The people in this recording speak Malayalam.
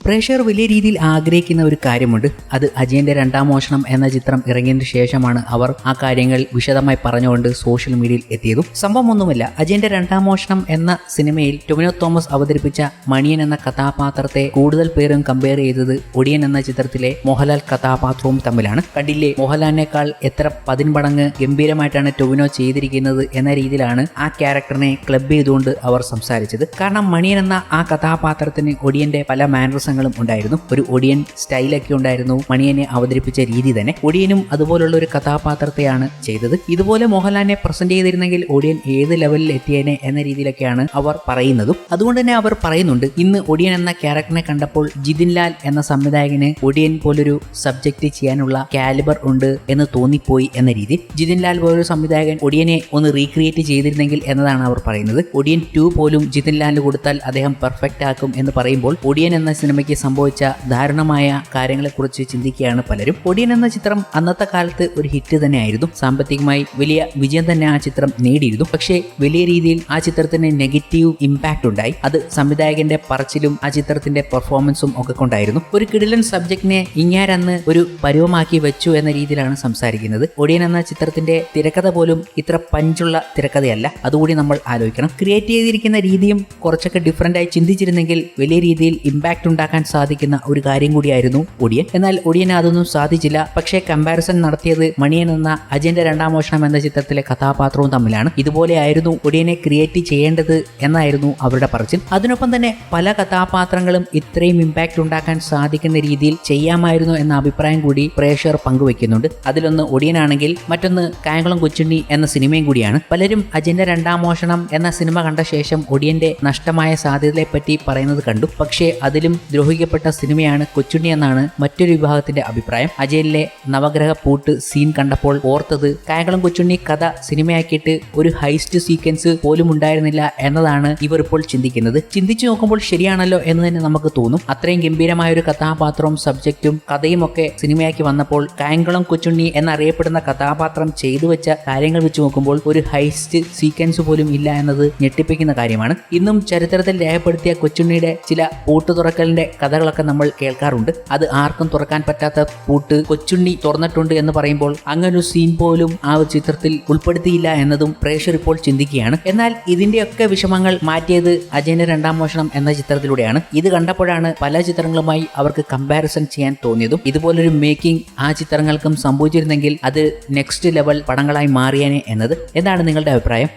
പ്രേക്ഷകർ വലിയ രീതിയിൽ ആഗ്രഹിക്കുന്ന ഒരു കാര്യമുണ്ട്. അത് അജയന്റെ രണ്ടാം മോഷണം എന്ന ചിത്രം ഇറങ്ങിയതിനു ശേഷമാണ് അവർ ആ കാര്യങ്ങൾ വിശദമായി പറഞ്ഞുകൊണ്ട് സോഷ്യൽ മീഡിയയിൽ എത്തിയതും. സംഭവം ഒന്നുമില്ല, അജയന്റെ രണ്ടാം മോഷണം എന്ന സിനിമയിൽ ടൊവിനോ തോമസ് അവതരിപ്പിച്ച മണിയൻ എന്ന കഥാപാത്രത്തെ കൂടുതൽ പേരും കമ്പയർ ചെയ്തത് ഒടിയൻ എന്ന ചിത്രത്തിലെ മോഹൻലാൽ കഥാപാത്രവും തമ്മിലാണ്. കണ്ടില്ലേ, മോഹൻലാലിനേക്കാൾ എത്ര 10 മടങ്ങ് ഗംഭീരമായിട്ടാണ് ടൊവിനോ ചെയ്തിരിക്കുന്നത് എന്ന രീതിയിലാണ് ആ ക്യാരക്ടറിനെ ക്ലബ് ചെയ്തുകൊണ്ട് അവർ സംസാരിച്ചത്. കാരണം മണിയൻ എന്ന ആ കഥാപാത്രത്തിന് ഒടിയന്റെ പല മാനറിസങ്ങളും ഉണ്ടായിരുന്നു. ഒരു ഒടിയൻ സ്റ്റൈലൊക്കെ ഉണ്ടായിരുന്നു മണിയനെ അവതരിപ്പിച്ച രീതി തന്നെ. ഒടിയനും അതുപോലുള്ള ഒരു കഥാപാത്രത്തെയാണ് ചെയ്തത്. ഇതുപോലെ മോഹൻലാലിനെ പ്രസന്റ് ചെയ്തിരുന്നെങ്കിൽ ഒടിയൻ ഏത് ലെവലിൽ എത്തിയേനെ എന്ന രീതിയിലൊക്കെയാണ് അവർ പറയുന്നതും. അതുകൊണ്ട് തന്നെ അവർ പറയുന്നുണ്ട്, ഇന്ന് ഒടിയൻ എന്ന ക്യാരക്ടറിനെ കണ്ടപ്പോൾ ജിതിൻ ലാൽ എന്ന സംവിധായകന് ഒടിയൻ പോലൊരു സബ്ജക്റ്റ് ചെയ്യാനുള്ള കാലിബർ ഉണ്ട് എന്ന് തോന്നിപ്പോയി എന്ന രീതി. ജിതിൻ ലാൽ പോലൊരു സംവിധായകൻ ഒടിയനെ ഒന്ന് റീക്രിയേറ്റ് ചെയ്തിരുന്നെങ്കിൽ എന്നതാണ് അവർ പറയുന്നത്. ഒടിയൻ 2 പോലും ജിതിൻ ലാലിന് കൊടുത്താൽ അദ്ദേഹം പെർഫെക്റ്റ് ആക്കും എന്ന് പറയുമ്പോൾ ഒടിയൻ എന്ന സിനിമയ്ക്ക് സംഭവിച്ച ദാരുണമായ കാര്യങ്ങളെക്കുറിച്ച് ചിന്തിക്കുകയാണ് പലരും. ഒടിയൻ എന്ന ചിത്രം അന്നത്തെ കാലത്ത് ഒരു ഹിറ്റ് തന്നെയായിരുന്നു. സാമ്പത്തികമായി വലിയ വിജയം തന്നെ ആ ചിത്രം നേടിയിരുന്നു. പക്ഷേ വലിയ രീതിയിൽ ആ ചിത്രത്തിന് നെഗറ്റീവ് ഇമ്പാക്ട് ഉണ്ടായി. അത് സംവിധായകന്റെ പറച്ചിലും ആ ചിത്രത്തിന്റെ പെർഫോമൻസും ഒക്കെ കൊണ്ടായിരുന്നു. ഒരു കിടിലൻ സബ്ജക്റ്റിനെ ഇങ്ങാരന്ന് ഒരു പരുവമാക്കി വെച്ചു എന്ന രീതിയിലാണ് സംസാരിക്കുന്നത്. ഒടിയൻ എന്ന ചിത്രത്തിന്റെ തിരക്കഥ പോലും ഇത്ര പഞ്ചുള്ള തിരക്കഥയല്ല. അതുകൂടി നമ്മൾ ആലോചിക്കണം. ക്രിയേറ്റ് ചെയ്തിരിക്കുന്ന രീതിയും കുറച്ചൊക്കെ ഡിഫറൻ്റ് ആയി ചിന്തിച്ചിരുന്നെങ്കിൽ വലിയ രീതിയിൽ ഇമ്പാക്ട് ഉണ്ടാക്കാൻ സാധിക്കുന്ന ഒരു കാര്യം കൂടിയായിരുന്നു ഒടിയൻ. എന്നാൽ ഒടിയന് അതൊന്നും സാധിച്ചില്ല. പക്ഷേ കമ്പാരിസൺ നടത്തിയത് മണിയൻ എന്ന അജയന്റെ രണ്ടാം മോഷണം എന്ന ചിത്രത്തിലെ കഥാപാത്രവും തമ്മിലാണ്. ഇതുപോലെയായിരുന്നു ഒടിയനെ ക്രിയേറ്റ് ചെയ്യേണ്ടത് എന്നായിരുന്നു അവരുടെ പറച്ചിൽ. അതിനൊപ്പം തന്നെ പല കഥാപാത്രങ്ങളും ഇത്രയും ഇമ്പാക്ട് ഉണ്ടാക്കാൻ സാധിക്കുന്ന രീതിയിൽ ചെയ്യാമായിരുന്നു എന്ന അഭിപ്രായം കൂടി പ്രേക്ഷകർ പങ്കുവെക്കുന്നുണ്ട്. അതിലൊന്ന് ഒടിയനാണെങ്കിൽ മറ്റൊന്ന് കായംകുളം കൊച്ചുണ്ണി എന്ന സിനിമയും കൂടിയാണ്. പലരും അജയന്റെ രണ്ടാം മോഷണം എന്ന സിനിമ കണ്ട ശേഷം ഒടിയന്റെ നഷ്ടമായ സാധ്യതയെ പറ്റി പറയുന്നത് കണ്ടു. പക്ഷേ അതിലും ദ്രോഹിക്കപ്പെട്ട സിനിമയാണ് കൊച്ചുണ്ണി എന്നാണ് മറ്റൊരു വിഭാഗത്തിന്റെ അഭിപ്രായം. അജയനിലെ നവഗ്രഹ പൂട്ട് സീൻ കണ്ടപ്പോൾ ഓർത്തത് കായംകുളം കൊച്ചുണ്ണി കഥ സിനിമയാക്കിയിട്ട് ഒരു ഹൈസ്റ്റ് സീക്വൻസ് പോലും ഉണ്ടായിരുന്നില്ല എന്നതാണ് ഇവർ ഇപ്പോൾ ചിന്തിക്കുന്നത്. ചിന്തിച്ചു നോക്കുമ്പോൾ ശരിയാണല്ലോ എന്ന് തന്നെ നമുക്ക് തോന്നും. അത്രയും ഗംഭീരമായ ഒരു കഥാപാത്രവും സബ്ജക്റ്റും കഥയും ഒക്കെ സിനിമയാക്കി വന്നപ്പോൾ കായംകുളം കൊച്ചുണ്ണി എന്നറിയപ്പെടുന്ന കഥാപാത്രം ചെയ്തു വെച്ച കാര്യങ്ങൾ വെച്ച് നോക്കുമ്പോൾ ഒരു ഹൈസ്റ്റ് സീക്വൻസ് പോലും ഇല്ല എന്നത് ഞെട്ടിപ്പിക്കുന്ന കാര്യമാണ്. ഇന്നും ചരിത്രത്തിൽ രേഖപ്പെടുത്തിയ കൊച്ചുണ്ണിയുടെ ചില പൂട്ട് തുറക്കലിന്റെ കഥകളൊക്കെ നമ്മൾ കേൾക്കാറുണ്ട്. അത് ആർക്കും തുറക്കാൻ പറ്റാത്ത പൂട്ട് കൊച്ചുണ്ണി തുറന്നിട്ടുണ്ട് എന്ന് പറയുമ്പോൾ അങ്ങനൊരു സീൻ പോലും ആ ചിത്രത്തിൽ ഉൾപ്പെടുത്തിയില്ല എന്നതും പ്രേക്ഷകർ ഇപ്പോൾ ചിന്തിക്കുകയാണ്. എന്നാൽ ഇതിന്റെയൊക്കെ വിഷമങ്ങൾ മാറ്റിയത് അജയന്റെ രണ്ടാം മോഷണം എന്ന ചിത്രത്തിലൂടെയാണ്. ഇത് കണ്ടപ്പോഴാണ് പല ചിത്രങ്ങളുമായി അവർക്ക് കമ്പാരിസൺ ചെയ്യാൻ തോന്നിയതും. ഇതുപോലൊരു മേക്കിംഗ് ആ ചിത്രങ്ങൾക്കും സംഭവിച്ചിരുന്നെങ്കിൽ അത് നെക്സ്റ്റ് ലെവൽ പടങ്ങളായി മാറിയേനെ എന്നത്. എന്താണ് നിങ്ങളുടെ അഭിപ്രായം?